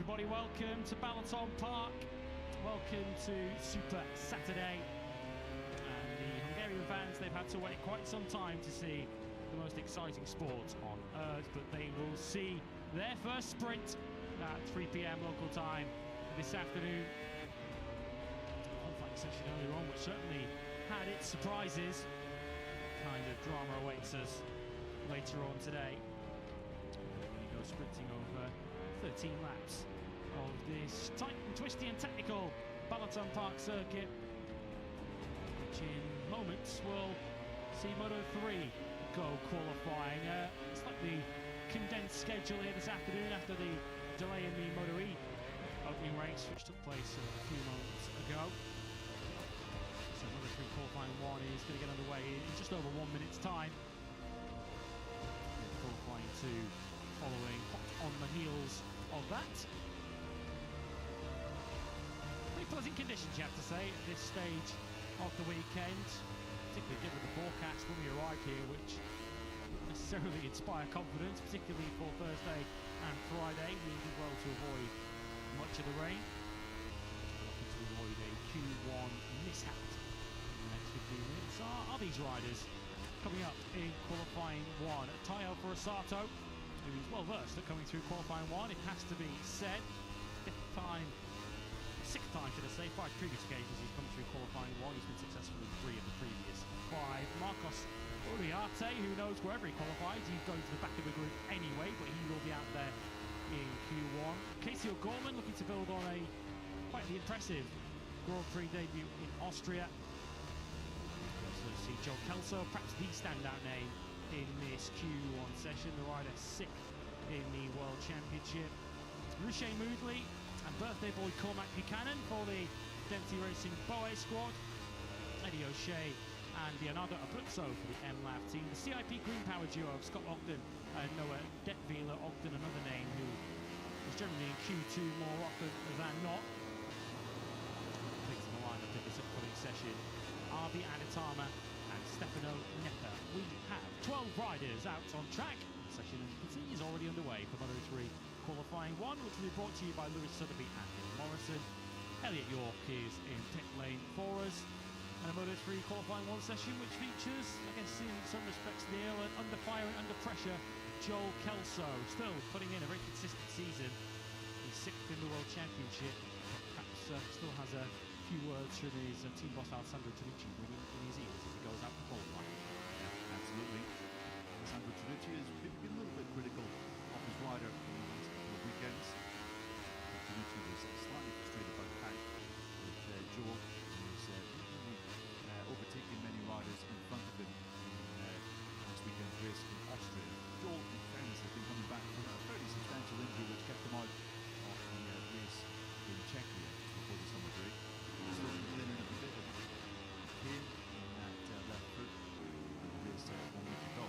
everybody, welcome to Balaton Park. Welcome to Super Saturday. And the Hungarian fans, they've had to wait quite some time to see the most exciting sport on earth, but they will see their first sprint at 3 p.m. local time this afternoon. The qualifying session earlier on, which certainly had its surprises. What kind of drama awaits us later on today. We go sprinting over 13 laps of this tight and twisty and technical Balaton Park circuit, which in moments will see Moto3 go qualifying. Slightly condensed schedule here this afternoon after the delay in the Moto3 opening race, which took place a few moments ago. So Moto3 qualifying 1 is going to get underway in just over 1 minute's time. Qualifying 2 following on the heels of that. Pretty pleasant conditions, you have to say, at this stage of the weekend, particularly given the forecast when we arrived here, which didn't necessarily inspire confidence, particularly for Thursday and Friday. We did well to avoid much of the rain. We're looking to avoid a Q1 mishap in the next 15 minutes. Are these riders coming up in qualifying 1? Tayo Furusato, who's well versed at coming through qualifying 1, it has to be said. Sixth time should I say, 5 previous occasions he's come through qualifying 1. He's been successful in 3 of the previous 5. Marcos Uriarte, who knows wherever he qualifies, he's going to the back of the group anyway, but he will be out there in Q1. Casey O'Gorman looking to build on a quite impressive Grand Prix debut in Austria. We also see Joel Kelso, perhaps the standout name in this Q1 session, the rider 6th in the World Championship. Ruche Moodley and birthday boy Cormac Buchanan for the Dempsey Racing Boe squad. Eddie O'Shea and Leonardo Abruzzo for the MLAV team. The CIP Green Power duo of Scott Ogden and Noah Detweiler. Ogden, another name who is generally in Q2 more often than not. Things in the lineup in this upcoming session: Arbi Aditama and Stefano Nepa. We have 12 riders out on track. The session, as you can see, is already underway for Moto3 qualifying 1, which will be brought to you by Lewis Sotheby and Neil Morrison. Elliot York is in pit lane for us. And a Moto3 qualifying 1 session which features, I guess in some respects, Neil, and under fire and under pressure, Joel Kelso, still putting in a very consistent season. He's 6th in the World Championship, but perhaps still has a few words from his team boss Alessandro Tonucci ringing in his ears as he goes out to qualify. Yeah, absolutely. Alessandro Tonucci has been a little bit critical of his rider in the last couple of weekends. Tonucci was slightly frustrated by the fact that Joel was overtaking many riders in front of him in last weekend's race in Austria. Joel, in fairness, has been coming back from a fairly substantial injury which kept him out of the race in Czechia before the summer break. He's still complaining a bit of pain in that left foot in the race 1 week ago.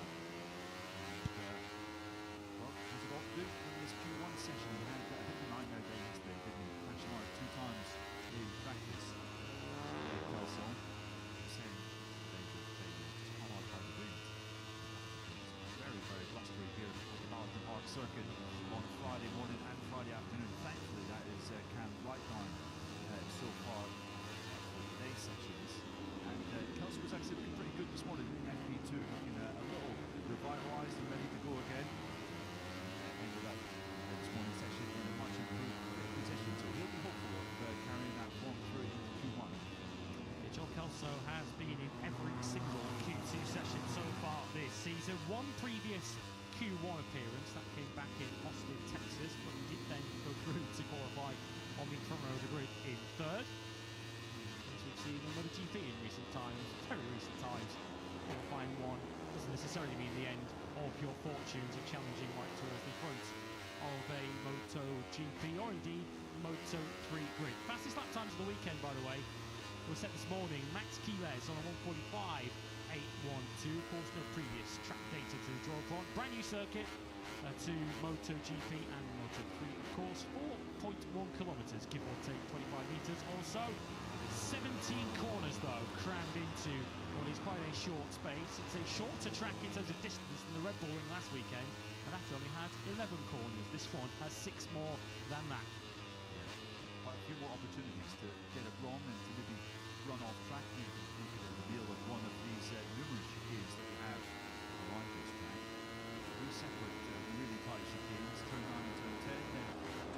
Well, what's it got to do in this Q1 session? He had a hit and nightmare day yesterday, didn't he? Crashing out 2 times in practice. Kelso saying they just come out by the wind. Very, very blustery here at the Balaton Park circuit on Friday morning and Friday afternoon. Thankfully, that is calmed right down so far for today's sessions. And Kelso was actually looking pretty good this morning in FP2, looking a little revitalised and ready to go again. Ended up this morning's session in a much improved position, so he'll be hopeful of carrying that form through into Q1. Joel Kelso has been in every single Q2 session so far this season. 1 previous Q1 appearance, that came back in Austin, Texas, but he did then go through to qualify on the front row of the grid in 3rd. As we've seen on MotoGP in recent times, very recent times, qualifying 1 doesn't necessarily mean the end of your fortunes of challenging right towards the front of a MotoGP or indeed Moto3 grid. Fastest lap times of the weekend, by the way, were set this morning. Max Quiles on a 1:45.812. Of course, no previous track data to draw upon. Brand new circuit to MotoGP and Moto3, of course. 4.1 kilometres, give or take 25 metres or so. 17 corners, though, crammed into what is quite a short space. It's a shorter track in terms of distance than the Red Bull Ring last weekend, and that only had 11 corners. This one has 6 more than that. few more opportunities to get it wrong and to maybe run off track. Maybe look at the deal of one of these numerous chicanes that we have around this track. Three separate really tight chicanes, turn 9 and turn 10, then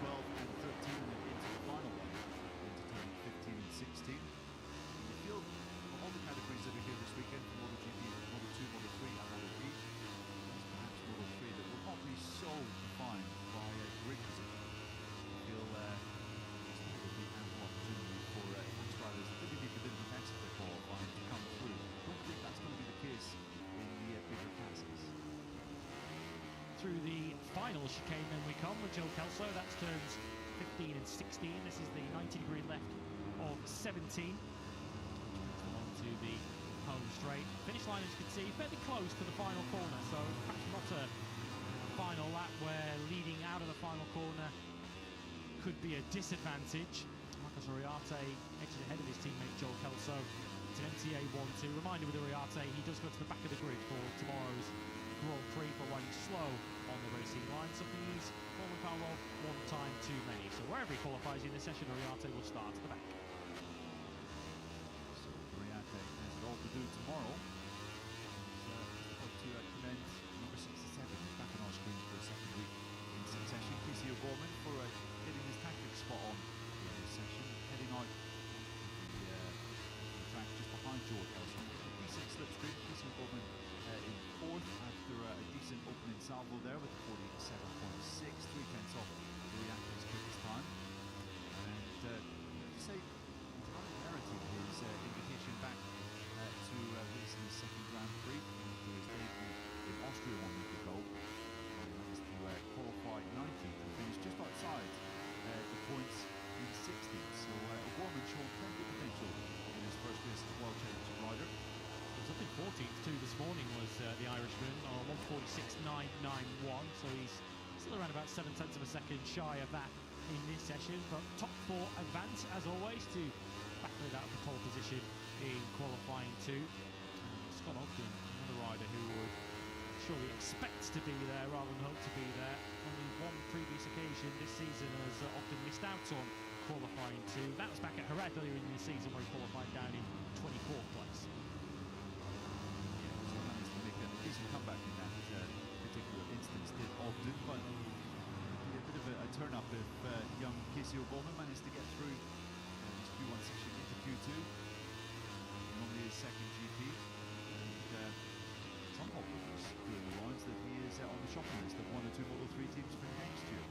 12 and 13, and then into the final one, into turn 15 and 16. And the field of all the categories that are here this weekend for MotoGP, Moto2, Moto3 and MotoGP, is perhaps Moto3 that will not be so defined by grid position. I feel there's going to be ample opportunity for fast riders that maybe need a bit of a test for qualifying to come through. I don't think that's going to be the case in the bigger classes. Through the final chicane then we come with Joe Kelso. That's turns 15 and 16. This is the 90-degree left of 17. On to the home straight. Finish line, as you can see, fairly close to the final corner, so perhaps not a final lap where leading out of the final corner could be a disadvantage. Marcos Uriarte edges ahead of his teammate Joe Kelso. It's an MTA 1-2. Reminder with Uriarte, he does go to the back of the grid for tomorrow's Grand Prix for running slow on the racing line, something he's fallen foul of one time too many. So wherever he qualifies in this session, Uriarte will start at the back. So Uriarte has it all to do tomorrow. He's up to commend number 67 back on our screens for a second week in succession. Casey O'Gorman for getting his tactics spot on in this session, heading out the track just behind Joe Kelso. Decent slipstream. Casey O'Gorman in fourth after a decent opening salvo there with 47.6, 3/10 off Uriarte's quickest time. And to say he's not inherited his invitation back to race in his second Grand Prix after his debut in Austria 1 week ago. He managed to qualify 19th and finish just outside the points in 16th. So O'Gorman showed plenty of potential in his first race as a World Championship rider. Up in 14th too this morning was the Irishman on 1:46.991, so he's still around about 7/10 of a second shy of that in this session, but top 4 advance as always to battle it out of the pole position in qualifying 2. Scott Ogden, another rider who would surely expect to be there rather than hope to be there. Only one previous occasion this season as Ogden missed out on qualifying 2. That was back at Jerez earlier in the season where he qualified down in 24th place. Decent comeback in that particular instance did Ogden, but a bit of a turn-up if young Casey O'Gorman managed to get through his Q1 session into Q2, only his second GP, and some hopefulness doing the lines that he is on the shopping list of 1 or 2 Moto3 teams for next year,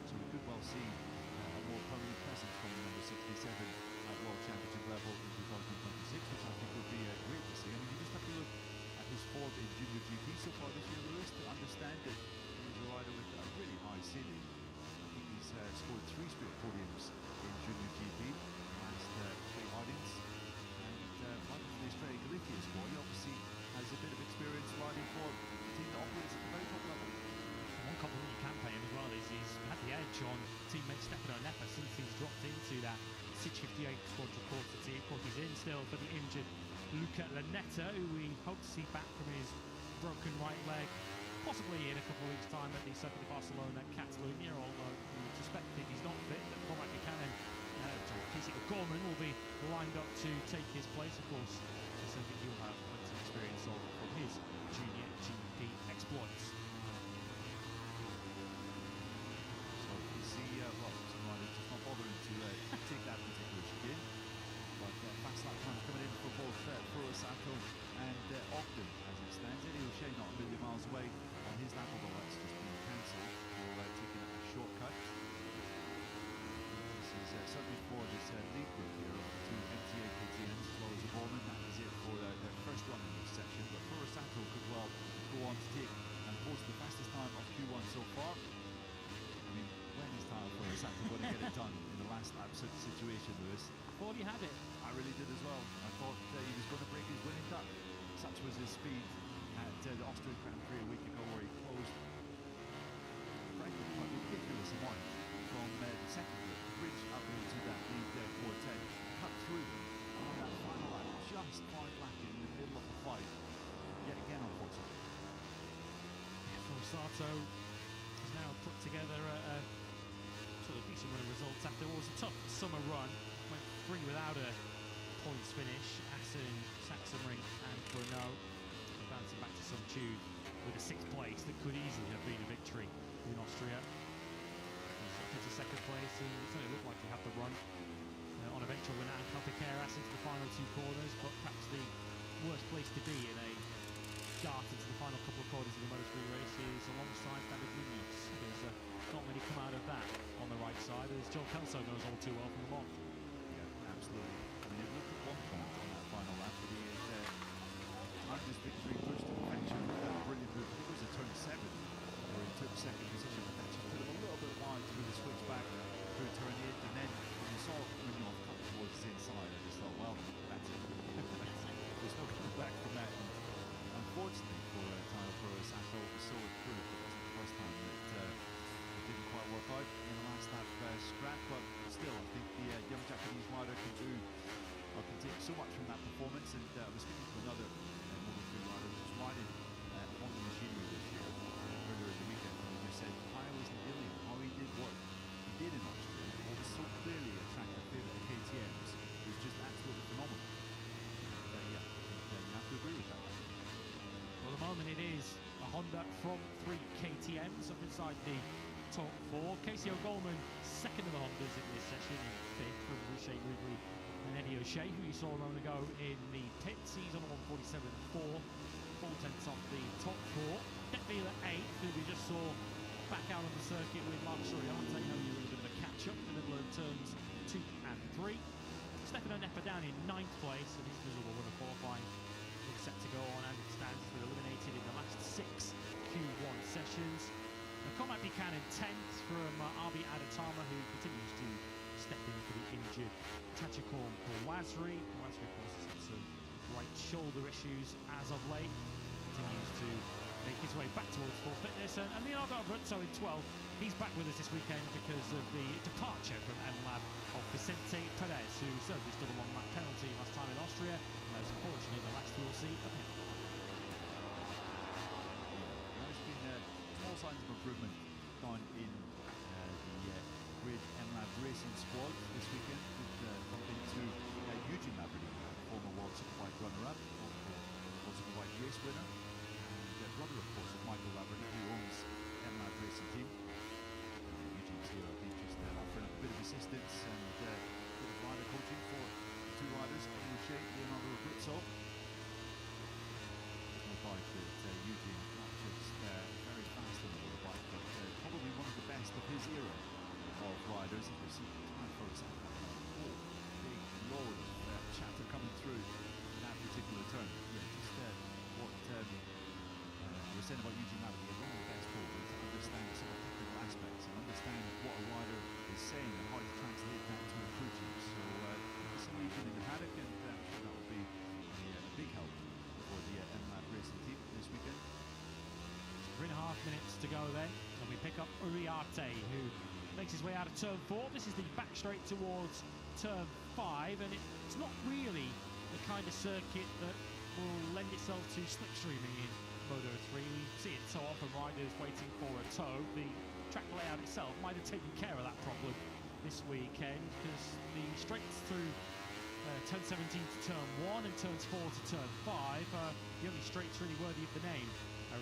so we could well see a more permanent presence from the number 67 at World Championship level in 2026, which I think would be great to see. I mean, you just have to look his form in Junior GP so far this year, Lewis, to understand that he's a rider with a really high ceiling. I think he's scored 3 straight podiums in Junior GP, last 3 outings, and riding for the Australian Galicia squad, he obviously has a bit of experience riding for a team that operates at the very top level. One compliment you can pay him as well is he's had the edge on teammate Stefano Nepa since he's dropped into that 658 squad reporter team. Of course, he's in still for the injured Luca Lanetta, who we hope to see back from his broken right leg, possibly in a couple of weeks' time at the Circuit de Barcelona Catalunya, although we would suspect if he's not fit that Cormac Buchanan, Casey O'Gorman will be lined up to take his place. Of course, I think he'll have plenty of experience from his junior GP exploits. So we see, some riders just not bothering to take that particular chicane. But fast lap times coming in for both Furusato and Ogden as it stands. Eddie O'Shea not a million miles away on his lap, although that's just been cancelled for taking a shortcut. This is certainly for this lead group here of the 2 MTA KTMs as well as O'Gorman. That is it for their first run in this section, but Furusato could well go on to take and post the fastest time of Q1 so far. I mean, when is Furusato going to get it done in the last lap situation, Lewis? Thought he had it. I really did as well. I thought he was going to break his winning duck. Such was his speed at the Austrian Grand Prix a week ago, where he closed, frankly, quite ridiculous amount from the second group, bridge up into that lead 410, cut through them on that final lap, just 5 laps in the middle of the fight. Yet again, unfortunately. Furusato has now put together a sort of decent run of results after what was a tough summer run. Went free without a points finish. Assen, Sachsenring and Brno bouncing back to some tune with a 6th place that could easily have been a victory in Austria. Into second place, and it certainly looked like he had the run on eventual winner and Kalpikeras into the final 2 corners, but perhaps the worst place to be in a dart into the final couple of corners of the Moto3 races alongside David Munoz. There's not many come out of that on the right side, as Joel Kelso knows all too well from the Mont. Yeah, absolutely. I mean, it looked at one point on that final lap that he had timed his victory close to perfection. Brilliant move. I think it was a turn 7 where he took second position, but that just put him a little bit wide through the switch back through turn 8, and then when you saw Munoz cut towards his inside, I just thought, well, that's it. There's no coming back from that. And unfortunately for Tayo Sato, it was so improved. It wasn't the first time that it didn't quite work out in the last lap scrap, but still, I think the young Japanese rider can take so much from that performance. And I was speaking to another Moto3 rider who was riding on the machinery this year earlier in the weekend, and he just said Tayo is an alien. How he did what he did in Austria, what was so clearly a track that favored the KTMs, was just absolutely phenomenal. And yeah, you have to agree with that. Well, at the moment it is a Honda from 3 KTMs up inside the top 4. Casey O'Gorman second of the Hondas in this session, in 5th from Boucher Ridley and Eddie O'Shea, who you saw a moment ago in the pits. He's on a 147.4, 4 tenths off the top 4. Detweiler 8th, who we just saw back out on the circuit with Mark Soriante, having a little bit of a catch-up in the middle of turns 2 and 3. Stefano Neppa down in 9th place, and his miserable run of qualifying looks set to go on as it stands. He's been eliminated in the last 6 Q1 sessions. Cormac Buchanan 10th from RB Adatama, who continues to step in for the injured Tachikon Kawasri. Kawasri, of course, has had some right shoulder issues as of late. Continues to make his way back towards full fitness. And Leonardo Abruzzo in 12th. He's back with us this weekend because of the departure from M-Lab of Vicente Perez, who served his double long lap penalty last time in Austria. As unfortunately the last we'll see of him. There's been small signs of improvement down in the Grid M-Lab Racing squad this weekend, with bumping into Eugene Labrador, former World Superbike runner-up, World Superbike race winner, and brother, of course, of Michael Labrador, who owns M-Lab Racing team. Eugene's here, I think, just offering up a bit of assistance and a bit of rider coaching for the 2 riders, Eddie O'Shea, Leonardo Abruzzo. There's no doubt that Eugene, not just very fast on the motorbike, but probably one of the best of his era of riders. You can see time for example, big load of chatter coming through in that particular turn. Yeah, just what you were saying about Eugene Labrador, one of the best people to understand some of the technical aspects and understand what a rider is saying and how to translate that to a crew chief. So you see Eugene in the paddock, and I'm sure that will be a big help for the M-Lab Racing team this weekend. 3.5 minutes to go then, and we pick up Uriarte, who makes his way out of turn 4. This is the back straight towards turn 5, and it's not really the kind of circuit that will lend itself to slipstreaming in Moto3. We see it so often, riders waiting for a toe. The track layout itself might have taken care of that problem this weekend, because the straights through turn 17 to turn 1 and turns 4 to turn 5 are the only straights really worthy of the name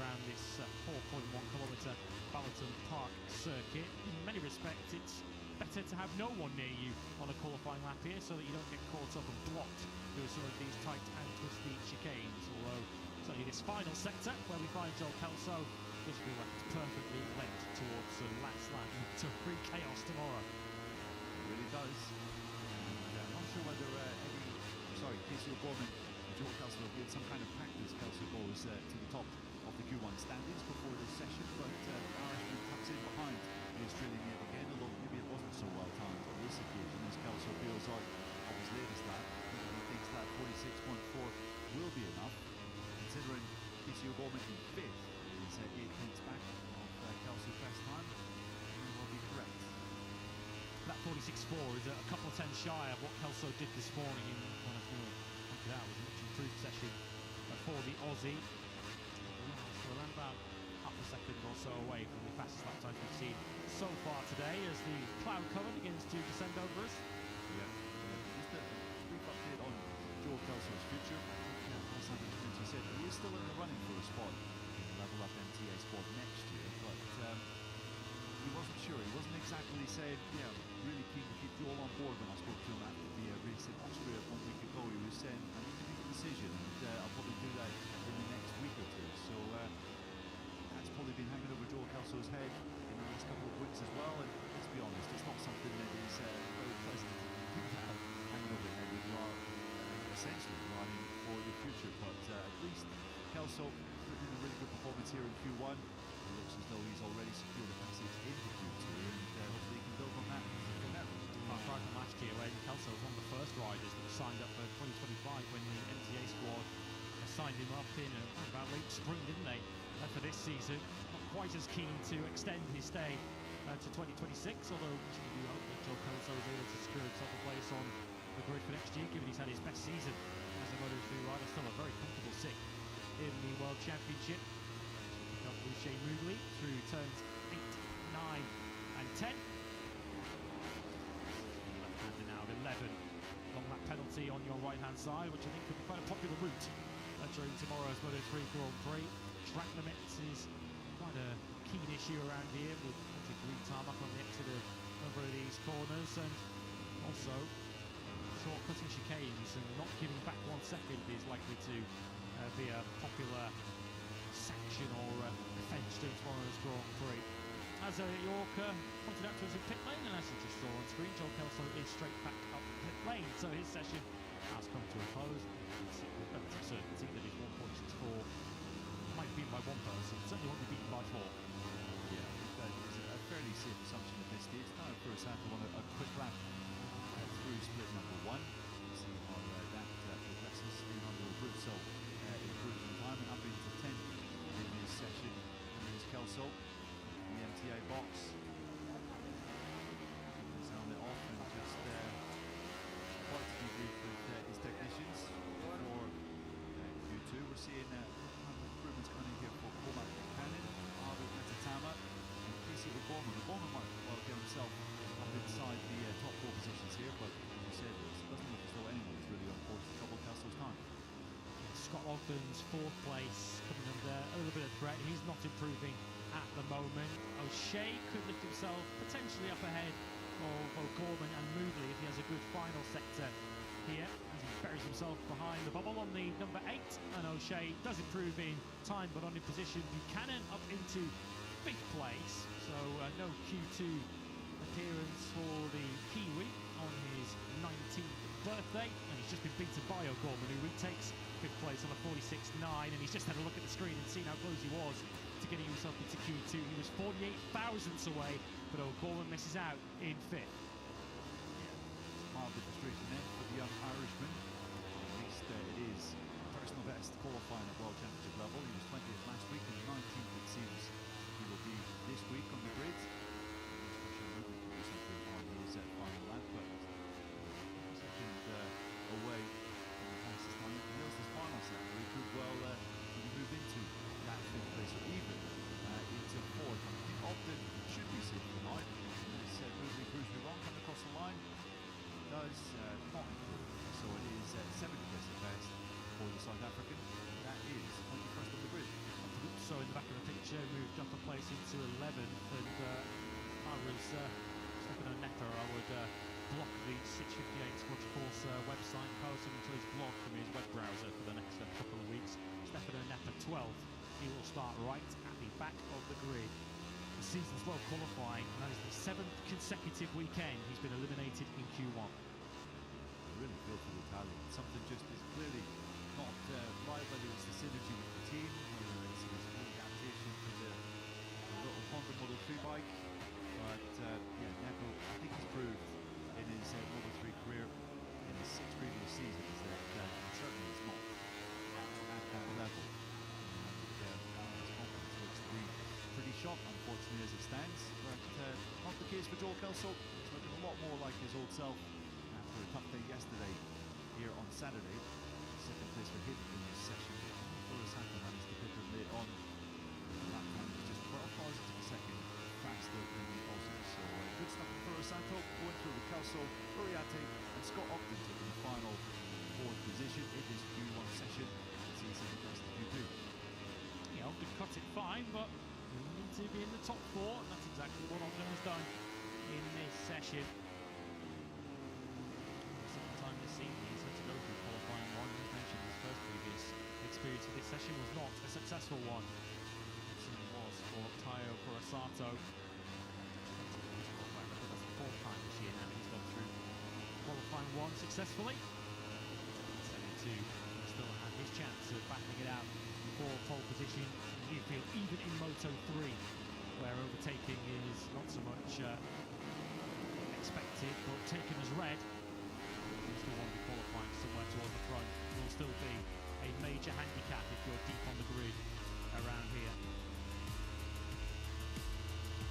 around this 4.1 kilometre Balaton Park circuit. In many respects, it's better to have no one near you on a qualifying lap here, so that you don't get caught up and blocked through some of these tight and twisty chicanes. Although certainly this final sector, where we find Joel Kelso, does feel like it's perfectly linked towards the last lap to free chaos tomorrow. It really does. And I'm not sure whether Casey O'Gorman and Joel Kelso have made some kind of practice. Kelso goes to the top of the Q1 standings before this session, but the Irishman comes in behind the Australian yet again, although maybe it wasn't so well timed on this occasion, as Kelso feels out of his latest lap. He thinks that 46.4 will be enough, considering Casey O'Gorman in 5th is 8 points back of Kelso's best time. He will be correct. That 46.4 is a couple of tenths shy of what Kelso did this morning in one of pointed out was a much improved session for the Aussie. So around about half a second or so away from the fastest lap times we've seen so far today as the cloud cover begins to descend over us. Yeah. Just a brief update on Joe Kelso's future. As Andy said, he is still in the running for a spot in the Level Up MTA squad next year, but he wasn't sure. He wasn't exactly saying, yeah, really keen to keep Joel on board when I spoke to him after the race in Austria 1 week ago. He was saying, I need to make a decision, and I'll probably do that in the next week or two. So that's probably been hanging over Joel Kelso's head in the last couple of weeks as well, and let's be honest, it's not something that is very pleasant to have hanging over your head when you are essentially running for your future, but at least Kelso put in a really good performance here in Q1. It looks as though he's already secured a passage into Q2, and hopefully he can build on that from there. Right from last year when Kelso was one of the first riders that signed up for 2025 when the MTA squad signed him up in about late spring, didn't they? For this season, not quite as keen to extend his stay to 2026, although we do hope that Joe Kelso is able to secure himself a place on the grid for next year, given he's had his best season as a Moto3 rider. Still a very comfortable sixth in the World Championship. Picking up Boucher Moodley through turns 8, 9 and 10. Left-hander now, 11. Long lap penalty on your right-hand side, which I think could be quite a popular route during tomorrow's Moto3 Grand Prix. Track limits is quite a keen issue around here with green tarmac on the exit of a number of these corners, and also short cutting chicanes, and not giving back 1 second is likely to be a popular sanction or offence during tomorrow's Grand Prix. As Yorker pointed out to us in pit lane, and as you just saw on screen, Joel Kelso is straight back up pit lane, so his session has come to a close. You can see with relative certainty that his 1.64 might be beaten by 1 person, certainly won't be beaten by 4. Yeah, that is a fairly safe assumption at this stage. Now for Sato on a quick lap through split number 1. See how that progresses in under Abruzzo, improves in time and up into 10th in his session. Here's Kelso in the MTA box. His helmet off and just quite to debrief with his technicians for Q2. We're seeing improvements coming in here for Cormac Buchanan, Arvid Metatama, and Casey O'Gorman. O'Gorman might well get himself up inside the top 4 positions here, but as you said, it doesn't look as though anyone is really on course to trouble Kelso's time. Scott Ogden's 4th place coming under a little bit of threat. He's not improving at the moment. O'Shea could lift himself potentially up ahead of O'Gorman and Moodley if he has a good final sector here, as he buries himself behind the bubble on the number 8, and O'Shea does improve in time but not in position. Buchanan up into 5th place, so no Q2 appearance for the Kiwi on his 19th birthday, and he's just been beaten by O'Gorman, who retakes 5th place on a 46.9, and he's just had a look at the screen and seen how close he was to getting himself into Q2. He was 48 thousandths away, but O'Gorman misses out in 5th. Mildly frustrating then for the young Irishman. At least it is personal best qualifying at World Championship level. He was 20th last week and 19th it seems he will be this week on the grid. I'm sure he could do something on his final lap, but second away from the fastest time. He nails his final sector. He could well move into that 5th place or even into 4th. I think Ogden should be safe tonight. As Moodley proves me wrong, coming across the line. Does not improve, so it is 7th place at best for the South African. That is 21st on the grid. So in the back of the picture, moved up a place into 11th, and I was Stefano Netter. I would block the 658 Squad Course website and post him to his blog from his web browser for the next couple of weeks. Stefano Netter 12th. He will start right at the back of the grid. The season's well qualifying, and that is the 7th consecutive weekend he's been eliminated in Q1. I really feel for the Italian. Something just is clearly not right, whether it's the synergy with the team, whether it's his adaptation to the little Honda Moto3 bike. But yeah, Neto, I think he's proved in his Moto3 career, in his 6 previous seasons, that he certainly is not at that level. And his confidence looks to be pretty shot, unfortunately, as it stands. But not the case for Joel Kelso. He's looking a lot more like his old self after a tough day yesterday here on Saturday. 2nd place for him in this session. Sato managed to pick him late on. The lap time was just Scott Ogden taking the final fourth position in this Q1 session. Sees second best in Q2. Yeah, Ogden cut it fine, but we need to be in the top four, and that's exactly what Ogden has done in this session. Second time this season he's had to go through qualifying one. As mentioned, his first previous experience of this session was not a successful one. It was for Tayo Purasato. That's the fourth time this year now he's gone through qualifying one successfully. 72 still had his chance of battling it out for pole position in midfield, even in Moto3, where overtaking is not so much expected, but taken as read. You still want to be qualifying somewhere towards the front. Will still be a major handicap if you're deep on the grid around here.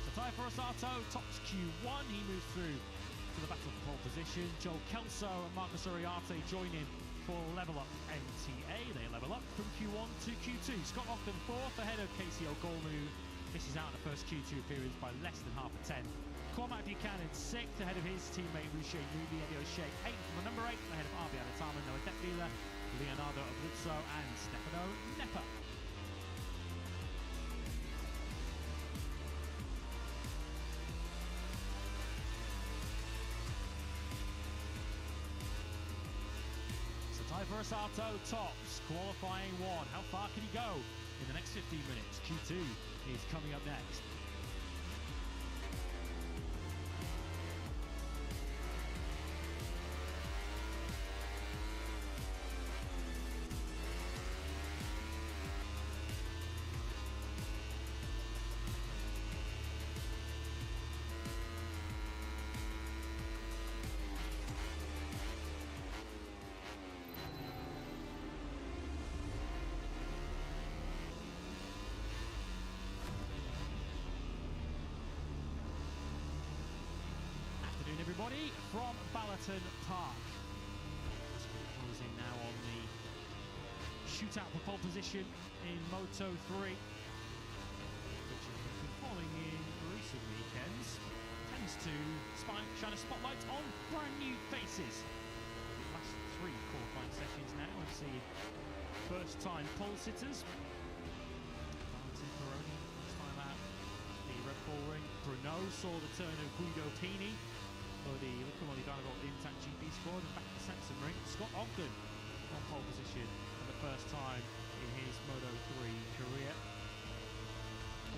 So Tayo Purasato tops Q1. He moves through to the battle for pole position. Joel Kelso and Marcus Uriarte join him for level up NTA. They level up from Q1 to Q2. Scott Ogden fourth ahead of Casey O'Golnu. Misses out in the first Q2 appearance by less than half a tenth. Cormac Buchanan sixth ahead of his teammate Rushe Newby. Eddie O'Shea eighth from the number 8 ahead of RB Alatama, Noah Detweiler, Leonardo Abruzzo and Stefano Neppa. Tayo Purasato tops qualifying one. How far can he go in the next 15 minutes? Q2 is coming up next. Everybody from Balaton Park. Closing now on the shootout for pole position in Moto3, which has been falling in recent weekends. Tends to shine a spotlight on brand new faces. The last 3 qualifying sessions now have seen first time pole sitters. Balaton Peroni, last time out the Red Bull ring. Bruno saw the turn of Guido Pini for the Liquimoli Dynavolt Intact GP squad, and back to the Sanson ring. Scott Ogden on pole position for the first time in his Moto3 career.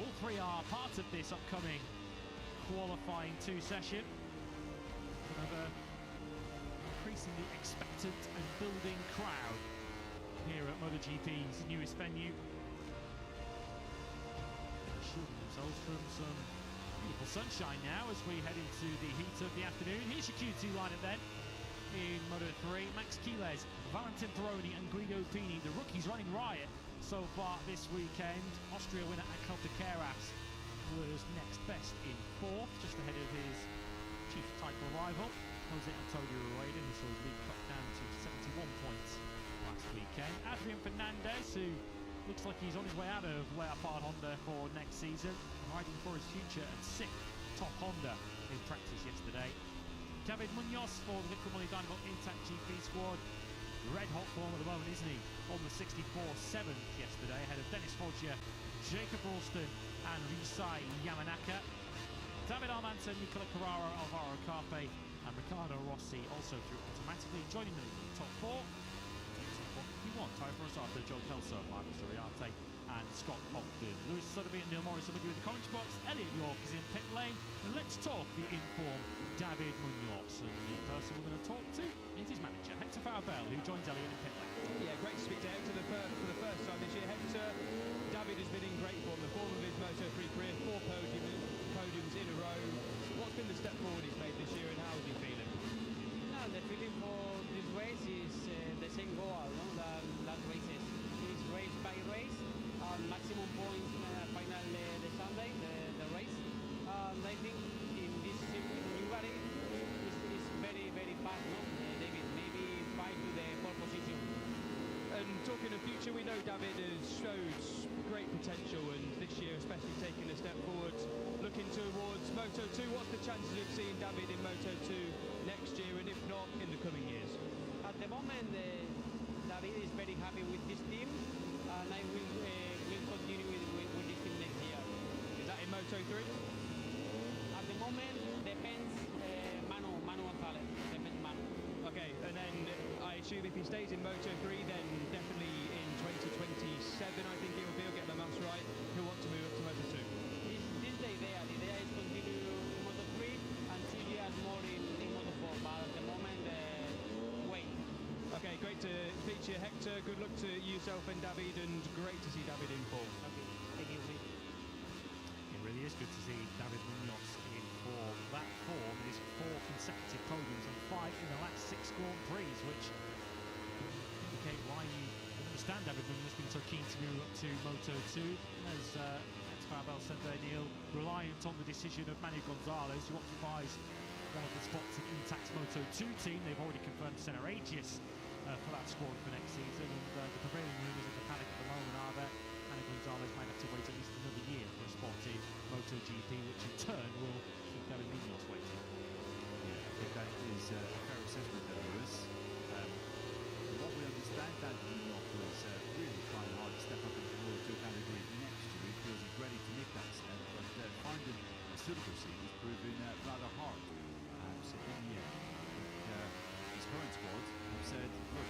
All 3 are part of this upcoming qualifying 2 session. Another increasingly expectant and building crowd here at MotoGP's newest venue. Shielding themselves from some beautiful sunshine now as we head into the heat of the afternoon. Here's your Q2 lineup then in Moto3. Max Quiles, Valentin Peroni and Guido Pini, the rookies running riot so far this weekend. Austria winner Angel Piqueras was next best in 4th, just ahead of his chief title rival, Jose Antonio Rueda, who saw his lead cut down to 71 points last weekend. Adrian Fernandez, who looks like he's on his way out of Leopard Honda for next season, riding for his future at 6th top Honda in practice yesterday. David Munoz for the Liquimoli Dynavolt Intact GP squad. Red hot form at the moment, isn't he? On the 64-7th yesterday, ahead of Dennis Foggia, Jacob Ralston and Risai Yamanaka. David Armanton, Nicola Carrara, Alvaro Carpe and Riccardo Rossi also through automatically, joining them in the top 4. Tayo Purasato, Joel Kelso, Marcus Uriarte and Scott Ogden. Lewis Sotheby and Neil Morris will be in the commentary box. Elliot York is in pit lane. And let's talk the informed David Munoz. And the person we're going to talk to is his manager, Hector Farbell, who joins Elliot in pit lane. Yeah, great to speak to Hector for the first time this year. Hector, David has been in great form. The form of his Moto3 career, 4 podiums in a row. What's been the step forward he's made this year and how is he feeling? The feeling for this race is the same goal, no? Last races. It's race by race, maximum points final the Sunday, the race. And I think in this Hungary is very, very fast, no? David, maybe fight to the pole position. And talking of future, we know David has showed great potential and this year especially taking a step forward, looking towards Moto2. What's the chances of seeing David in Moto2 next year? And if not, lot in the coming years? At the moment, David is very happy with this team, and I will continue with this team next year. Is that in Moto3? At the moment, depends Manu Gonzalez. Depends Manu. Okay, and then I assume if he stays in Moto3, then definitely in 2027, I think it will be, I'll get my maths right, he'll want to move up to Moto2. This is the idea. The idea is continue in Moto3 and 2 years more in Moto4. But at the moment, wait. Okay, great to speak to you, Hector. Good luck to yourself and David, and great to see David in form. Okay, thank you, mate. It really is good to see David Munoz in form. That form is 4 consecutive podiums and 5 in the last 6 Grand Prix, which indicate why you understand David Munoz being so keen to move up to Moto2. As Farabel said there, Neil, reliant on the decision of Manu Gonzalez, who occupies one of the spots in Intact's Moto2 team. They've already confirmed Senna Aegis for that squad for next season, and the prevailing rumours of the paddock at the moment are that Manu Gonzalez might have to wait at least another year for a spot in MotoGP, which in turn will keep David Munoz waiting. Yeah, I think that is a fair assessment there, Lewis. From what we understand, that Munoz was really trying hard to step up into the Moto2 category next year. He feels he's ready to make that step, but finding a suitable seat is proving rather hard. So in the end, his current squad have said, look,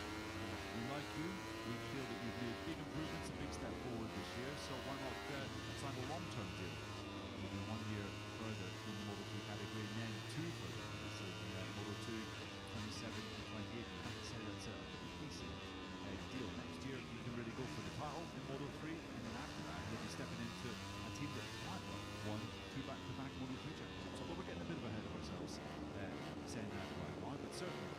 we like you, we feel that you've made big improvements, a big step forward this year, so why not sign a long-term deal? Maybe 1 year further in the Moto3 category, and then 2 further years in Moto2, 27 and 28. I have to say that's a pretty decent deal. Next year, he can really go for the title in Moto3, and then after that, he'll be stepping into a team that might have won 2 back-to-back Moto3 championships. So we're getting a bit ahead of ourselves saying that right now, but certainly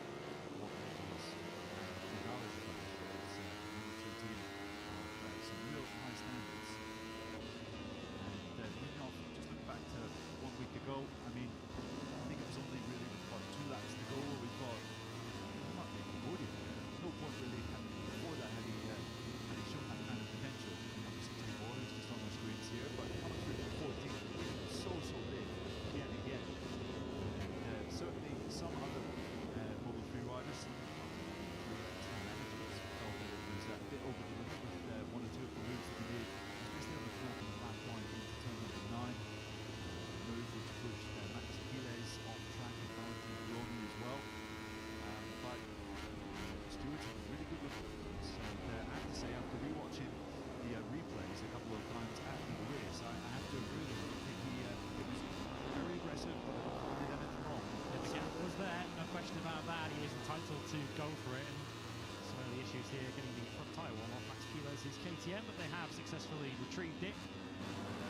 what Gonzalez is a Moto2 team of some real high standards. And Munoz, just look back to 1 week ago, I mean, I think it was only really what, 2 laps to go where we thought, not making podium there. No point really having before that had he shown that kind of potential. Number 64 is just on our screens here, but coming through from 14, so big yet again. And certainly some other Moto3 riders, team managers, felt that it was a bit over the limit with 1 or 2 of the moves that he did, especially on the fourth and lap line into turn number 9. Move which pushed Max Aquiles off track and Balaton as well. But Stewart's really good with those. And I have to say, after rewatching the replays a couple of times after the race, I have to agree with him. I think it was very aggressive, but I don't think he did anything wrong. The gap was there, no question about that. He was entitled to go for it, and some of the issues here getting the front tyre one off Max Aquiles' KTM, but they have successfully retrieved it.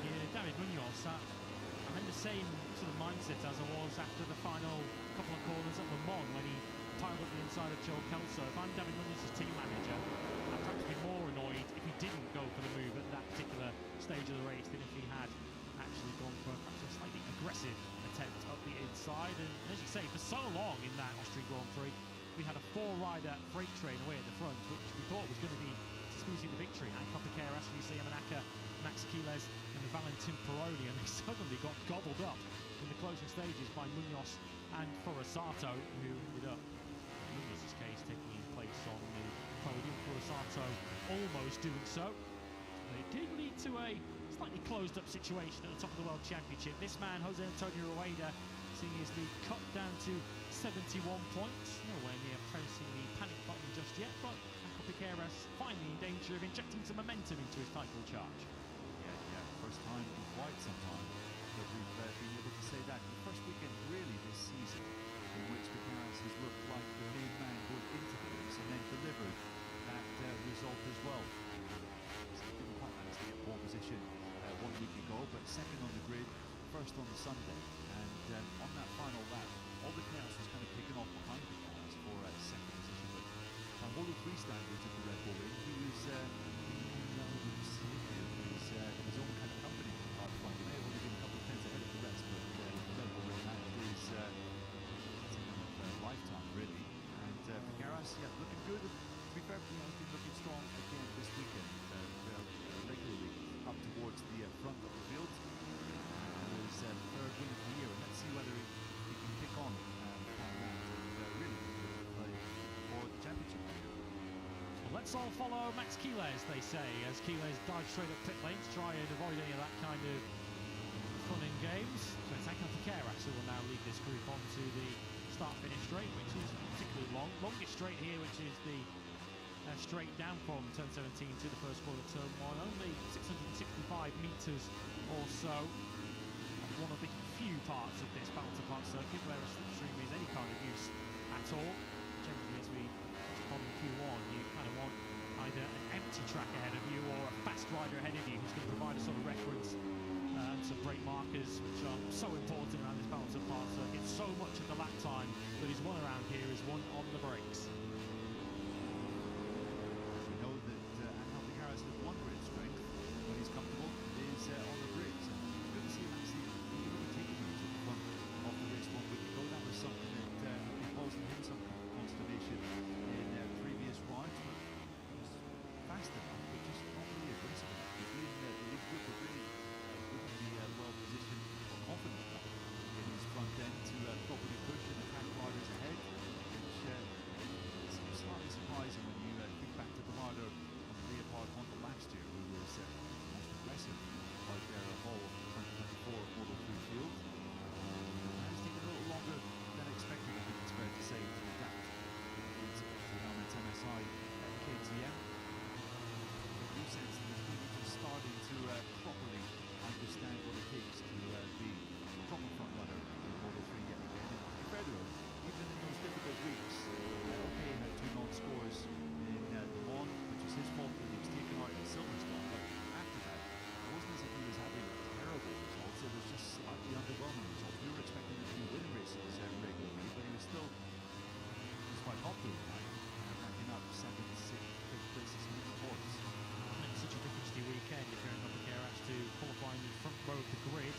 Here, David Munoz, I'm in the same sort of mindset as I was after the final couple of corners at Le Mans when he piled up the inside of Joe Kelso. If I'm David Munoz's team manager, I'd perhaps be more annoyed if he didn't go for the move at that particular stage of the race than if he had actually gone for perhaps a slightly aggressive attempt up the inside. And as you say, for so long in that Austrian Grand Prix, we had a 4-rider freight train away at the front, which we thought was going to be squeezing the victory. Hancock Piqueras, Felicia Yamanaka, Max Aquiles and Valentin Peroni, and they suddenly got gobbled up in the closing stages by Munoz and Forasato, who ended up, in Munoz's case, taking place on the podium. Forasato almost doing so. But it did lead to a slightly closed-up situation at the top of the World Championship. This man, Jose Antonio Rueda, seeing his lead cut down to 71 points. Nowhere near pressing the panic button just yet, but Piqueras finally in danger of injecting some momentum into his title charge. Yeah, first time in quite some time that we've been able to say that. The first weekend really this season in which Piqueras has looked like the main man going into the race and then delivered that result as well. He didn't quite manage to get pole position 1 week ago, but second on the grid, first on the Sunday. And on that final lap, all the chaos was kind of kicking off behind Piqueras for second position. But by Moto3 standards of the Red Bull Ring, he was in his own kind of company apart from him, able to get a couple of tenths ahead of the rest, but the Red Bull Ring, that is that's a kind of lifetime really. And Piqueras, looking good. To be fair, he's been looking strong again this weekend, regularly up towards the front of the field. And his third win of the year, and let's see whether he can kick on that and really all follow Max Quiles, they say, as Quiles dives straight up pit lane to try and avoid any of that kind of fun and games. So it's Akan Takeras who will now lead this group onto the start-finish straight, which is particularly long. Longest straight here, which is the straight down from turn 17 to the first corner, turn 1. Only 665 metres or so. One of the few parts of this Balaton Park circuit where a slipstream is any kind of use at all. Generally, as we on Q1, you kind of want either an empty track ahead of you or a fast rider ahead of you who's going to provide a sort of reference and some brake markers, which are so important around this Balaton Park circuit. So much of the lap time that is won around here is won on the brakes. We know that Akan Takeras has one great strength when he's comfortable is on the brakes. And it's good to see him actually overtaking him to the front of the race 1 week ago. That was something that had been causing him some consternation in previous rides. He was fast enough, but just not really aggressive enough. He's in the lead group, but really wouldn't be well positioned or confident enough in his front end to properly push and attack riders ahead, which seems slightly surprising when you think back to the rider on the Leopard Honda last year, who was the most aggressive out there of all of the 2024 Moto3 field. It's taken a little longer than expected, I think it's fair to say, to adapt to the Helmet MSI KTM. In a sense, that he's maybe just starting to properly understand what it takes to be a proper front runner in Moto3 yet again. And to be fair to him, even in those difficult weeks, okay, had 2 non-scores in Le Mans, which was his fault that he was taken out in Silverstone, but after that, it wasn't as if he was having terrible results. It was just slightly underwhelming results. We were expecting him to be winning races regularly, but he was still quite popular tonight, racking up 7th, 6th, 5th places in the points. Makes such a difference to your weekend if you're in Takeras to qualifying in the front row of the grid.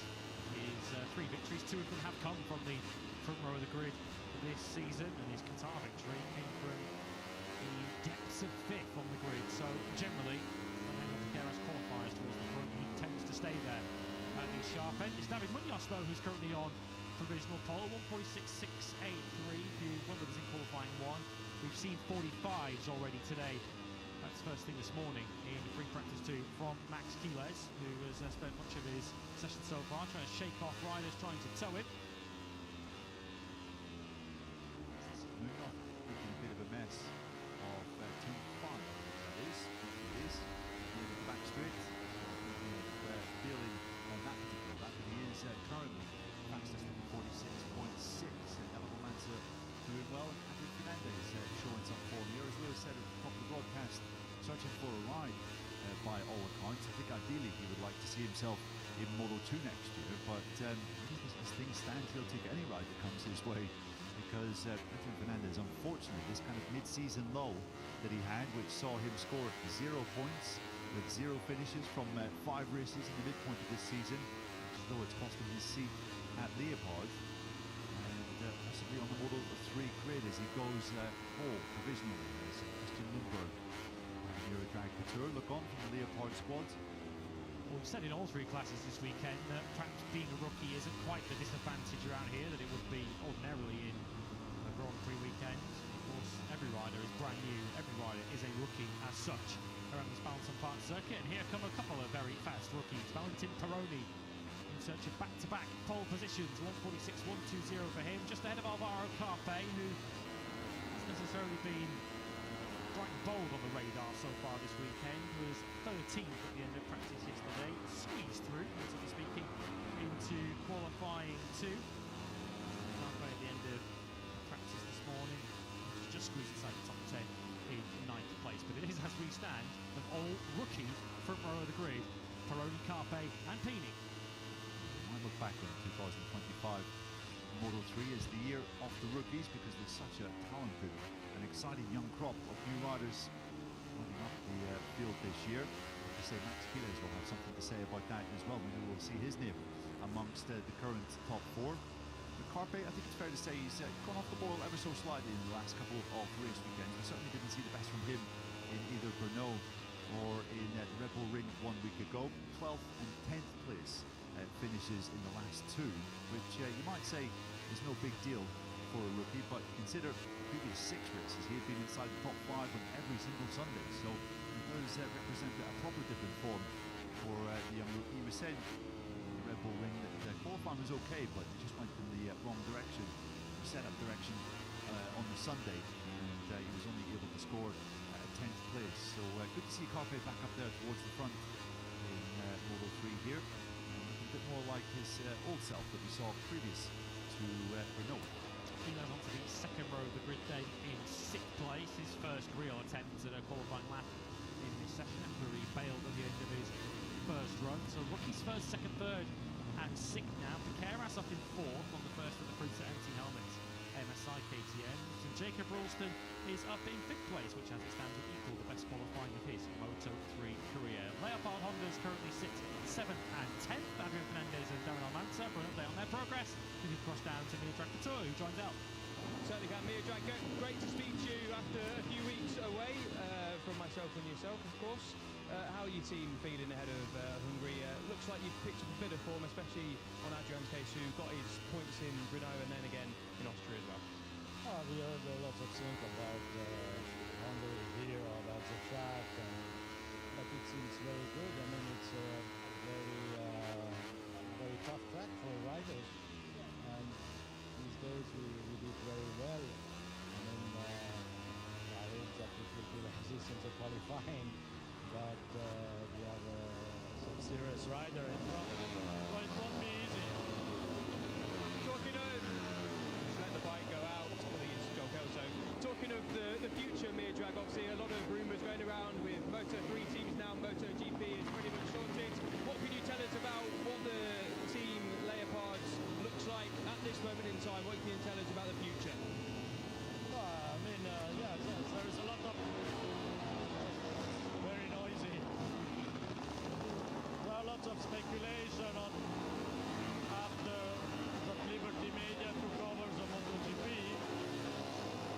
His 3 victories, 2 of them have come from the front row of the grid this season, and his Qatar victory came from the depths of 5th on the grid. So generally, when Takeras qualifies towards the front, he tends to stay there at the sharp end. It's David Munoz, though, who's currently on provisional pole, 146.683, who won with us in qualifying 1. We've seen 45s already today. That's first thing this morning in free practice 2 from Max Quiles, who has spent much of his session so far trying to shake off riders trying to tow it. Munoz making a bit of a mess of turn 5, that is. It is near the back straight. Feeling on that particular lap, but he is currently fastest at 46.6. Elevon Mansa doing well, and Adrian Fernandez showing some form here. As Lewis said at the top of the broadcast, searching for a ride by all accounts. I think ideally he would like to see himself in Moto2 next year, but as things stand, he'll take any ride that comes his way, because Adrian Fernandez, unfortunately, this kind of mid-season lull that he had, which saw him score 0 points with 0 finishes from 5 races in the midpoint of this season, which though it's cost him his seat at Leopard, and possibly on the Moto3 grid as he goes pole provisionally as Christian Lundberg here at Drag Couture. Look on from the Leopard squad. Well, we've said in all 3 classes this weekend that perhaps being a rookie isn't quite the disadvantage around here that it would be ordinarily in a Grand Prix weekend. Of course, every rider is brand new, every rider is a rookie as such around this Balaton Park circuit, and here come a couple of very fast rookies. Valentin Peroni in search of back-to-back pole positions, 146.120 for him, just ahead of Alvaro Carpe, who hasn't necessarily been bright and bold on the radar so far this weekend. Was 13th at the end of practice yesterday, squeezed through, relatively speaking, into qualifying 2. Carpe at the end of practice this morning, just squeezed inside the top 10 in 9th place, but it is, as we stand, an all-rookie front row of the grid, Peroni, Carpe and Pini. I look back on 2025 Moto3 as the year of the rookies, because there's such a talented and exciting young crop of new riders running up the field this year. To say Max Quiles will have something to say about that as well. Maybe we'll see his name amongst the current top 4. But Carpe, I think it's fair to say he's gone off the boil ever so slightly in the last couple of race weekends. We certainly didn't see the best from him in either Brno or in the Red Bull Ring 1 week ago. 12th and 10th place finishes in the last 2, which you might say is no big deal for a rookie, but consider previous 6 races he had been inside the top 5 on every single Sunday, so it does represent a proper dip in form for the young rookie. He was saying in the Red Bull ring that qualifying was okay, but it just went in the wrong direction, setup direction on the Sunday, and he was only able to score 10th place. So good to see Carpe back up there towards the front in Moto3 here, a bit more like his old self that we saw previous to Renault. Quiles onto the second row of the grid then in 6th place, his first real attempt at a qualifying lap in this session after he bailed at the end of his first run. So rookies first, second, third and 6th now. Piqueras up in 4th on the first of the Prusa empty helmets MSI KTMs, and Jacob Ralston is up in 5th place, which as it stands will equal the best qualifying of his Moto3 career. Leopard Hondas currently sit 7th and 10th. Adrian Fernandez and Darren Almanza for an update on their progress. We can cross down to Mia Couture, who joins out. Certainly can. Mia Drag, great to speak to you after a few weeks away from myself and yourself, of course. How are your team feeling ahead of Hungary? Looks like you've picked up a bit of form, especially on Adrian's case, who got his points in Renault and then again in Austria as well. We heard a lot of things about Hungary here, about the track, but it seems very good. I mean, it's a very tough track for riders, and these days we did very well. I mean, I hope that it will be like this in the qualifying, but we have some serious rider in front, but it won't be easy. Talking of, just let the bike go out, I think it's Joel Kelso. Talking of the future, Mia Drag, obviously a lot of rumours going around with Moto3 teams now. MotoGP is pretty much sorted. What can you tell us about what the team Leopards looks like at this moment in time? What can you tell us about the future? I mean, yeah, there is a lot of very noisy. There are lots of speculation on after that Liberty Media took over the MotoGP,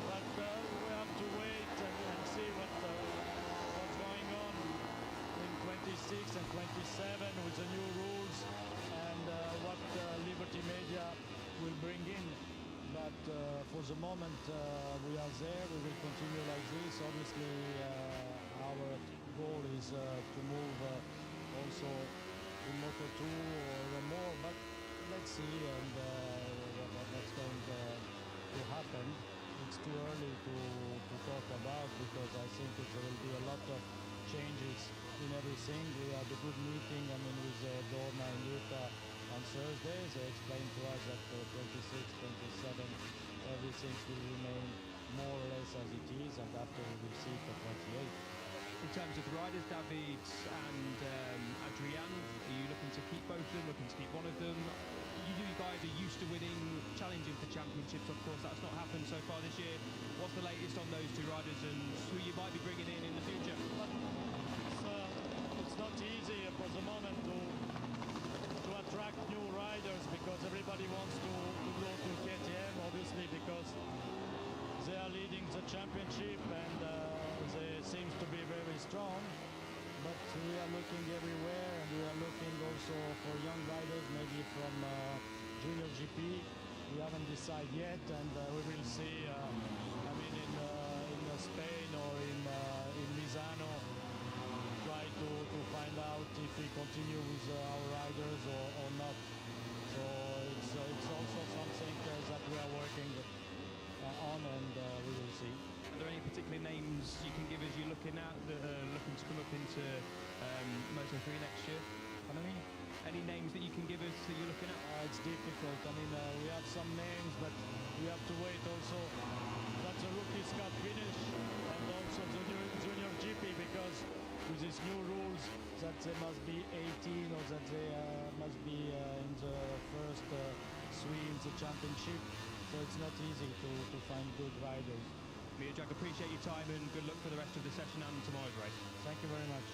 but we have to wait and see what's going on in 26 and 27 with the new rules and what Liberty Media will bring in. But for the moment, we are there. We will continue like this. Obviously, our goal is to move also in Moto2 or more, but let's see and what's going to happen. It's too early to talk about, because I think there will be a lot of changes in everything. We had a good meeting, I mean, with Dorna and Yuta on Thursday. They explained to us that 26, 27, everything will remain more or less as it is, and after we will see for 28. In terms of the riders, David and Adrian, are you looking to keep both of them, looking to keep one of them? You guys are used to winning, challenging for championships, of course. That's not happened so far this year. What's the latest on those two riders and who you might be bringing in the future? It's not easy for the moment to attract new riders, because everybody wants to go to KTM, obviously, because they are leading the championship and they seem to be very strong. But we are looking everywhere, and we are looking also for young riders, maybe from Junior GP. We haven't decided yet, and we will see. I mean, in Spain or in Misano, try to find out if we continue with our riders or not. So it's also something that we are working on, and we will see. Are there any particular names you can give as you're looking at that are looking to come up into Moto3 next year? Pardon me? Any names that you can give us that you're looking at? It's difficult. I mean, we have some names, but we have to wait also that the rookies can finish, and also the new Junior GP, because with these new rules that they must be 18 or that they must be in the first 3 in the championship. So it's not easy to find good riders. Mia Drag, appreciate your time and good luck for the rest of the session and tomorrow's race. Thank you very much.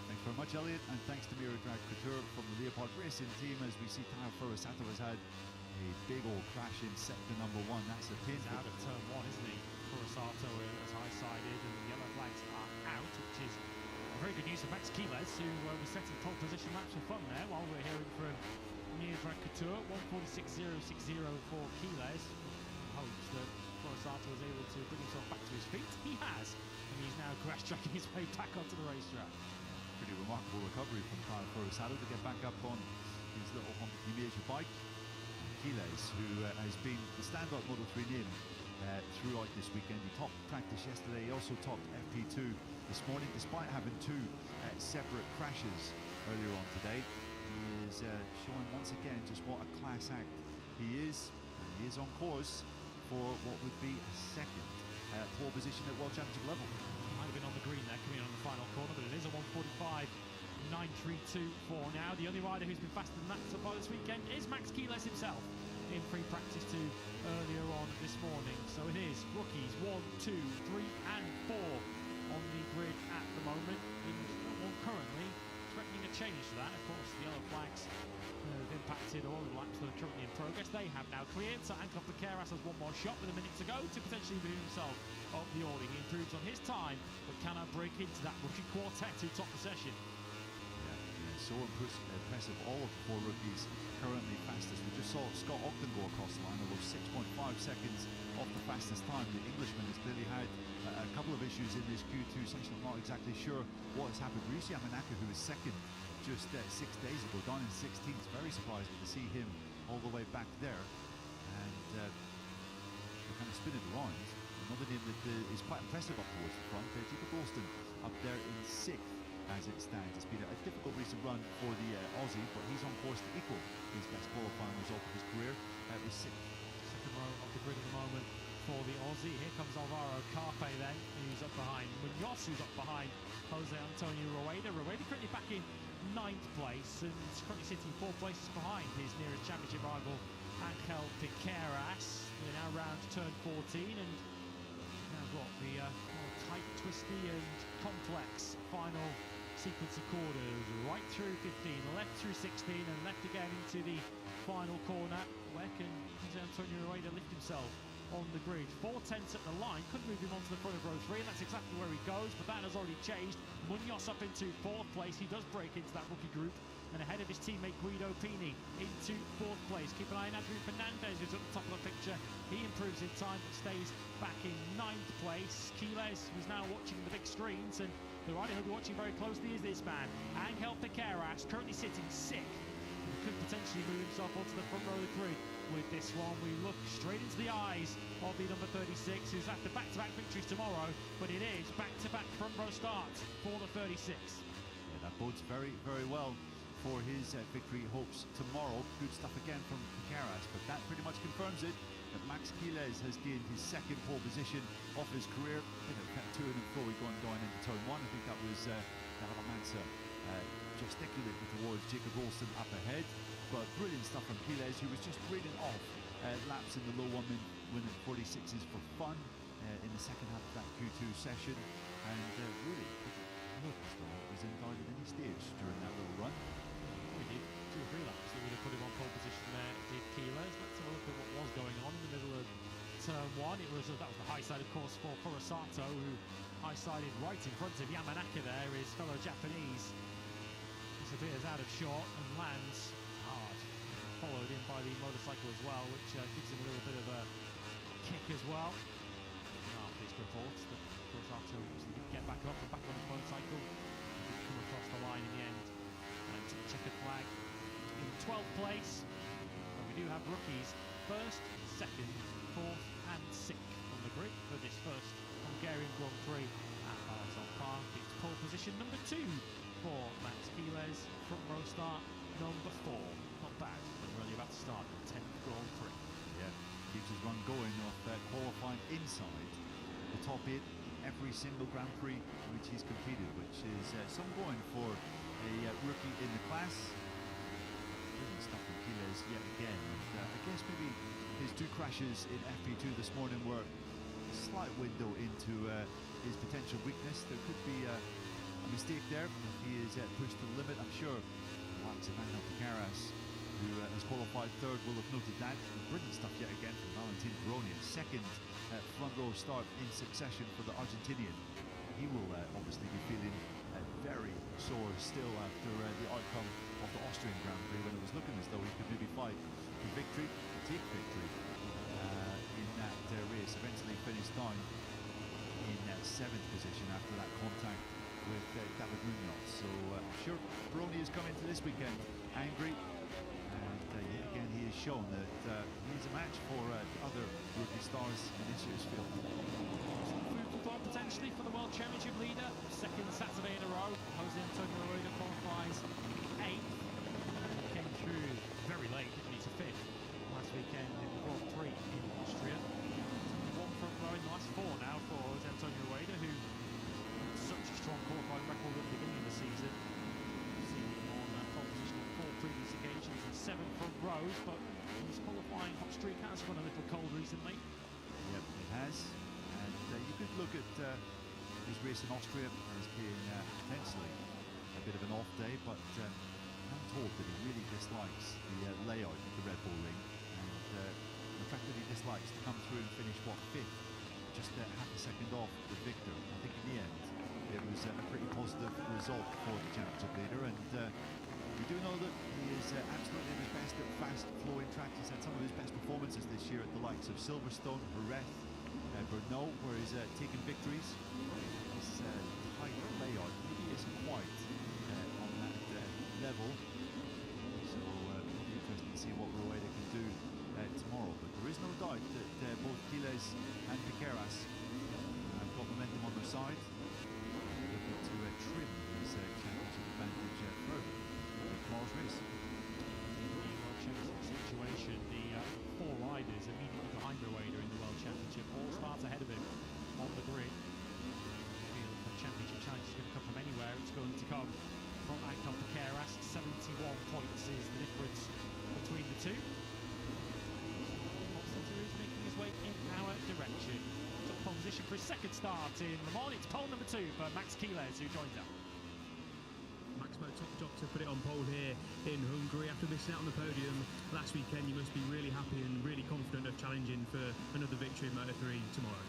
Thanks very much, Elliot, and thanks to Mia Drag Couture from the Leopard Racing team. As we see, Tao Furusato has had a big old crash in sector number 1. That's a pin. He's out of turn 1, isn't he? Furusato is high-sided, and the yellow flags are out, which is very good news for Max Quiles, who was setting pole position laps for fun there, while we're hearing from Mia Drag Couture. 1:46.060 for Quiles. that Forsato was able to bring himself back to his feet. He has, and he's now crash tracking his way back onto the racetrack. Pretty remarkable recovery from Kyle Forsato to get back up on his little Hungarian major bike. Quiles, who has been the standout Moto3 name throughout this weekend. He topped practice yesterday. He also topped FP2 this morning, despite having two separate crashes earlier on today. He is showing once again just what a class act he is. And he is on course for what would be a second pole position at World Championship level. Might have been on the green there, coming in on the final corner, but it is a 1:45.932 for now. The only rider who's been faster than that so far this weekend is Max Quiles himself in free practice 2 earlier on this morning. So it is rookies 1, 2, 3 and 4 on the grid at the moment. Well, currently threatening a change to that. Of course, the yellow flags have impacted all of the laps that are currently in progress. They have now cleared, so Angel Piqueras has one more shot with a minute to go to potentially move himself up the order. He improves on his time, but cannot break into that rookie quartet who topped the session. So impressive. All of the 4 rookies currently fastest. We just saw Scott Ogden go across the line, although 6.5 seconds off the fastest time. The Englishman has clearly had a couple of issues in this Q2 session. I'm not exactly sure what has happened. Rishi Yamanaka, who was second just 6 days ago, down in 16th. Very surprised to see him all the way back there. And we're kind of spinning around. Another name that is quite impressive up towards the front, Jacob Golston, up there in 6th. As it stands, it's been a difficult recent run for the Aussie, but he's on course to equal his best qualifying result of his career with 6th. Second row of the grid at the moment for the Aussie. Here comes Alvaro Carpe then, who's up behind Munoz, who's up behind Jose Antonio Rueda. Rueda currently back in 9th place and currently sitting 4 places behind his nearest championship rival, Angel Piqueras. We're now round turn 14 and now got the more tight, twisty and complex final sequence of corners, right through 15, left through 16 and left again into the final corner. Where can Jose Antonio Rueda lift himself on the grid? 4/10 at the line, couldn't move him onto the front of row 3, and that's exactly where he goes, but that has already changed. Munoz up into 4th place. He does break into that rookie group and ahead of his teammate Guido Pini into 4th place. Keep an eye on Adrian Fernandez, who's at the top of the picture. He improves in time but stays back in 9th place. Quiles, who's now watching the big screens, and the rider he'll be watching very closely is this man, Angel Piqueras, currently sitting 6th. He could potentially move himself onto the front row of the grid with this one. We look straight into the eyes of the number 36, who's after back-to-back victories tomorrow, but it is back-to-back front row starts for the 36. Yeah, that bodes very, very well for his victory hopes tomorrow. Good stuff again from Piqueras, but that pretty much confirms it, that Max Quiles has gained his 2nd pole position of his career. Kept to and fro going into turn 1. I think that was Mansa gesticulating towards Jacob Olsen up ahead. But brilliant stuff from Quiles, who was just reading off laps in the low 1-minute 46s for fun in the second half of that Q2 session. And really, look as though it was in doubt at any stage during that little run. We did 2 or 3 laps that would have put him on pole position there, did Quiles. Let's have a look at what was going on in the middle of turn 1. That was the high side, of course, for Forsato, who high-sided right in front of Yamanaka there, his fellow Japanese. Disappears out of shot and lands hard. Followed in by the motorcycle as well, which gives him a little bit of a kick as well. Now, these reports that Forsato didn't get back up and back on his motorcycle. He did come across the line in the end and took the checkered flag in 12th place. But we do have rookies 1st, 2nd, 4th and 6th on the grid for this first Hungarian Grand Prix at Balaton Park. It's pole position number 2 for Max Quiles, front row start number 4. Not bad, but we're only about to start the 10th Grand Prix. Yeah, keeps his run going off qualifying inside the top 8 every single Grand Prix which he's competed, which is some going for a rookie in the class. Brilliant stuff from Quiles yet again. And I guess maybe his 2 crashes in FP2 this morning were a slight window into his potential weakness. There could be a mistake there if he is pushed to the limit. I'm sure the likes of Angel Piqueras, who has qualified 3rd, will have noted that. Brilliant stuff yet again from Valentin Peroni, 2nd front row start in succession for the Argentinian. He will obviously be feeling very sore still after the outcome of the Austrian Grand Prix, when it was looking as though he could maybe fight for victory, take victory in that that race. Eventually finished down in 7th position after that contact with David Munoz. So I'm sure Baroni is coming to this weekend angry, and yet again he has shown that he is a match for other rookie stars in this year's field. Food for thought potentially for the World Championship leader. Second Saturday in a row. Jose Antonio Rueda qualifies 8th. Came through very late, didn't he, to 5th last weekend in the Grand Prix in Austria. One front row in the last 4 now for Jose Antonio Rueda, who had such a strong qualifying record at the beginning of the season. Seen him on pole position on 4 previous occasions and 7 front rows, but his qualifying hot streak has run a little cold recently. Yep, it has. And you could look at his race in Austria as being potentially a bit of an off day, but I'm told that he really dislikes the layout of the Red Bull ring, and the fact that he dislikes to come through and finish, what, 5th, just half a second off with Victor. I think in the end it was a pretty positive result for the championship leader, and we do know that he is absolutely at his best at fast-flowing tracks. He's had some of his best performances this year at the likes of Silverstone, Jerez, Brno, where he's taken victories. His tight layout maybe isn't quite on that level, so it'll be interesting to see what Rueda can do tomorrow. But there is no doubt that both Quiles and Piqueras have got momentum on their side, looking to trim his championship advantage further in tomorrow's race. World Championship situation, the 4 riders immediately behind Rueda in the World Championship all start ahead of him on the grid. The championship challenge is going to come from anywhere. It's going to come from Angel Piqueras. 71 points is the difference between the two. Moto3 is making his way in our direction. Top pole position for his second start in Le Mans. It's pole number 2 for Max Quiles, who joins up. Maximo, top job to put it on pole here in Hungary. After missing out on the podium last weekend, you must be really happy and really confident of challenging for another victory in Moto3 tomorrow.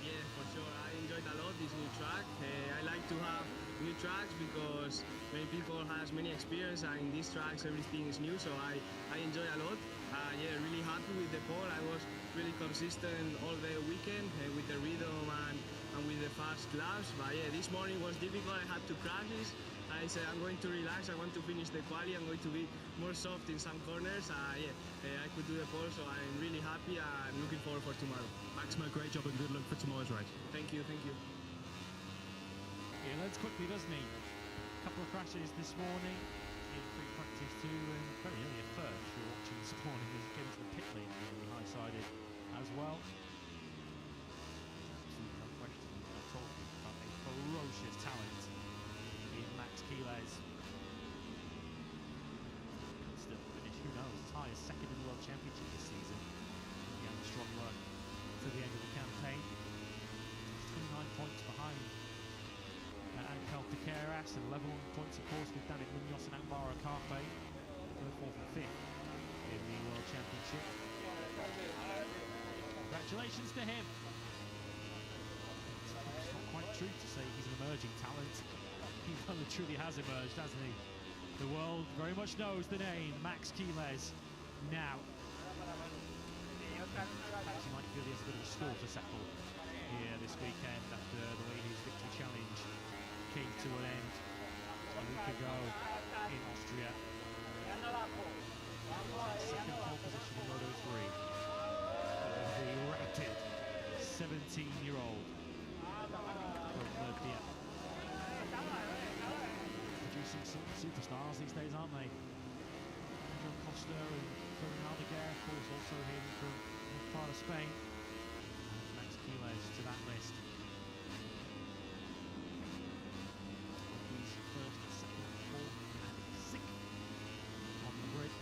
Yeah, for sure. I enjoyed a lot this new track. I like to have new tracks because many people has many experience, and in these tracks everything is new, so I enjoy a lot. Yeah, really happy with the pole. I was really consistent all the weekend with the rhythm and with the fast laps. But yeah, this morning was difficult. I had to practice. I said I'm going to relax. I want to finish the quali. I'm going to be more soft in some corners. I could do the pole, so I'm really happy and looking forward for tomorrow. Maximo, great job and good luck for tomorrow's race. Thank you, thank you. He learns quickly, doesn't he? A couple of crashes this morning in free practice too, and very early at first. We were watching this morning as he came to the pit lane, really high-sided as well. Absolutely no question. We're talking about a ferocious talent in Max Quiles. Still finish, who knows, as high as second in the World Championship this season. He had a strong run to the end of the campaign. 29 points behind Angel Piqueras, and 11 points, of course, with David Munoz and Ambara Carpe, 3rd, 4th and 5th in the World Championship. Congratulations to him. It's not quite true to say he's an emerging talent. He well and truly has emerged, hasn't he? The world very much knows the name Max Quiles now. He might feel he has a bit of a score to settle here this weekend after the way his victory challenge came to an end a week ago in Austria. Second pole position in Moto3 for the rapid 17-year-old from Latvia. Producing some superstars these days, aren't they? Pedro Costa and Fernando Almaguer, of course, also hailing from part of Spain. Max Quiles to that list. He's first, second, fourth, and sixth on the grid.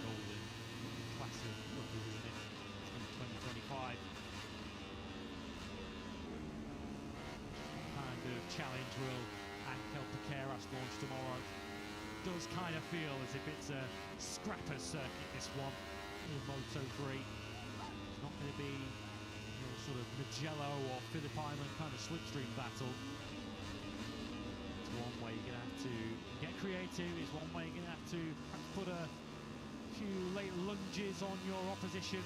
Golden Classic rookie unit in 2025. Kind of challenge will Angel Piqueras launch tomorrow. Does kind of feel as if it's a scrapper's circuit, this one in Moto3. It's not going to be sort of Mugello or Phillip Island kind of slipstream battle. It's one way you're going to have to get creative. It's one way you're going to have to perhaps put a few late lunges on your opposition.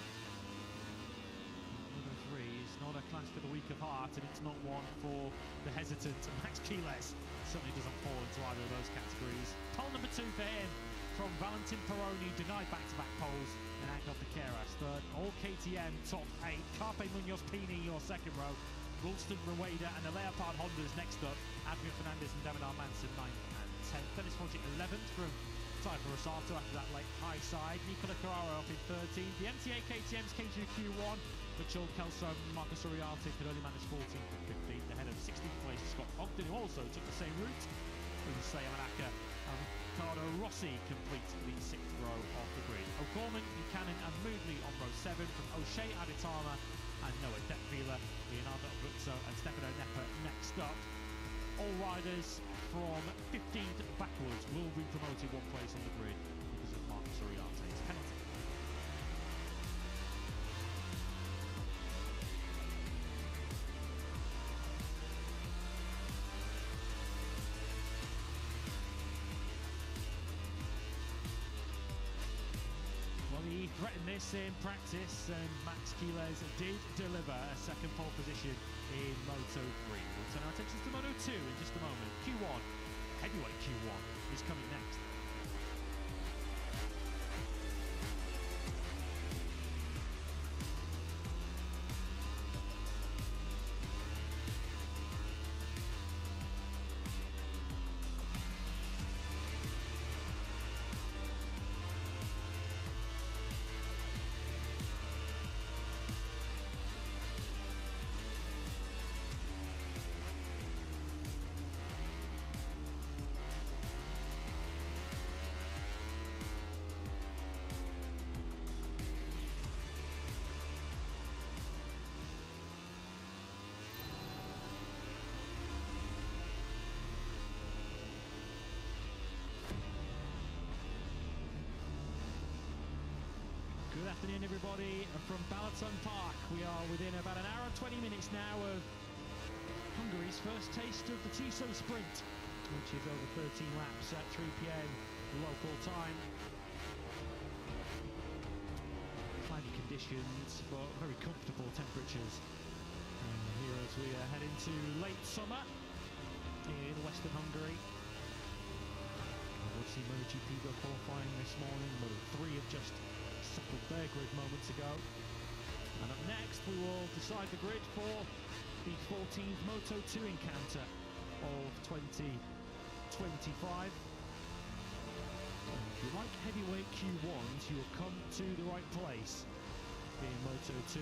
Moto3 is not a class for the weak of heart, and it's not one for the hesitant. Max Quiles certainly doesn't fall into either of those categories. Pole number 2 for him from Valentin Peroni, denied back-to-back poles, and Angel Piqueras third. All KTM top 8. Carpe Munoz Pini your second row. Ralston Rueda and the Leopard Hondas next up. Adrian Fernandez and David Armanson 9th and 10th. Dennis Fogic 11th from Tyler Rosato after that late high side. Nicola Carraro up in 13th. The MTA KTMs came through Q1. Mitchell Kelso, Marcus Uriarte, Cadoli Manis 14th and 15th. Ahead of 16th place Scott Ogden, who also took the same route. Ulisei Yamanaka and Ricardo Rossi complete the 6th row of the grid. O'Gorman, Buchanan and Moodley on row 7 from O'Shea Aditama and Noah Detweiler, Leonardo Abruzzo and Stefano Nepa next up. All riders from 15th backwards will be promoted one place on the grid because of Marcus Uriarte's penalty. He threatened this in practice, and Max Quiles did deliver a second pole position in Moto3. We'll turn our attentions to Moto2 in just a moment. Q1, heavyweight Q1, is coming next. Good afternoon, everybody, from Balaton Park. We are within about an hour and 20 minutes now of Hungary's first taste of the Tissot Sprint, which is over 13 laps at 3 p.m. local time. Cloudy conditions, but very comfortable temperatures. Here as we head into late summer in western Hungary. We've seen MotoGP go qualifying this morning. Moto3 have just settled their grid moments ago. And up next we will decide the grid for the 14th Moto2 encounter of 2025. If you like heavyweight Q1s, you will come to the right place in Moto2.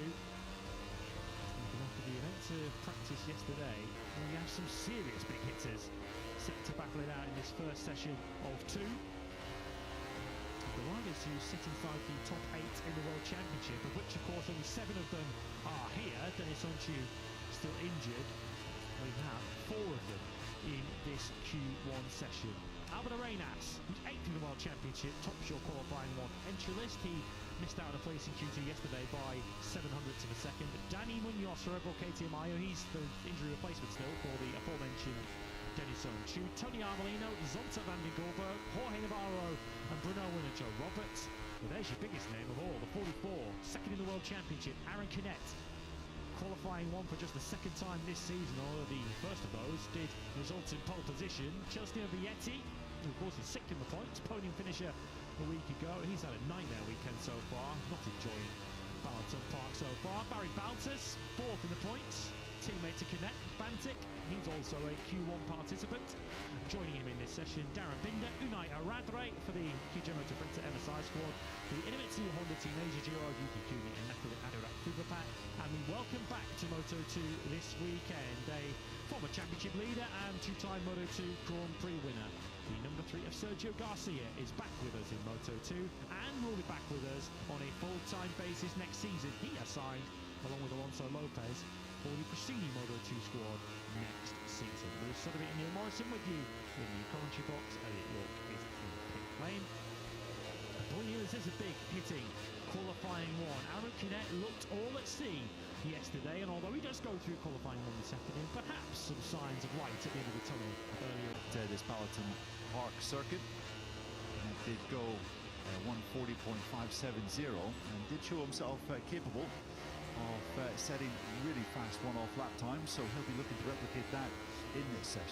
After the event of practice yesterday, we have some serious big hitters set to battle it out in this first session of 2. The riders who sit inside the top 8 in the World Championship, of which of course only 7 of them are here. Denis Onchu still injured. We have 4 of them in this Q1 session. Albert Arenas, who's 8th in the World Championship, tops your qualifying 1 entry list. He missed out on a place in Q2 yesterday by 700ths of a second. Danny Munoz, Cerebral KTM Ayo, he's the injury replacement still for the aforementioned Denis Onchu. Tony Arbolino, Zonta van den Gorberg, Jorge Navarro and Bruno winner Joe Roberts. Well, there's your biggest name of all, the 44, second in the World Championship, Aaron Canet. Qualifying 1 for just the second time this season, although the first of those did result in pole position. Chelsea Vietti, who of course is 6th in the points, podium finisher a week ago. He's had a nightmare weekend so far, not enjoying Balaton Park so far. Barry Baltus, 4th in the points, teammate to Canet. Bantic, he's also a Q1 participant. Joining him in this session, Darren Binder, Unai Aradre for the Kijun Moto Printer MSI squad, the Inimitsu Honda Team Asia Giro of Yuki Kuni and Nakula Adorak Fugapat. And we welcome back to Moto2 this weekend a former championship leader and 2-time Moto2 Grand Prix winner. The number 3 of Sergio Garcia is back with us in Moto2 and will be back with us on a full-time basis next season. He has signed, along with Alonso Lopez, for the Cassini Moto2 squad next season. We'll sort of it in Neil Morrison with you in the commentary box. Elliot York is in pit lane. Boy, this is a big hitting qualifying 1. Aaron Canet looked all at sea yesterday, and although he does go through qualifying 1 this afternoon, perhaps some signs of light at the end of the tunnel earlier. This Balaton Park circuit, and it did go 1:40.570, and did show himself capable of setting really fast one-off lap times, so he'll be looking to replicate that in this session.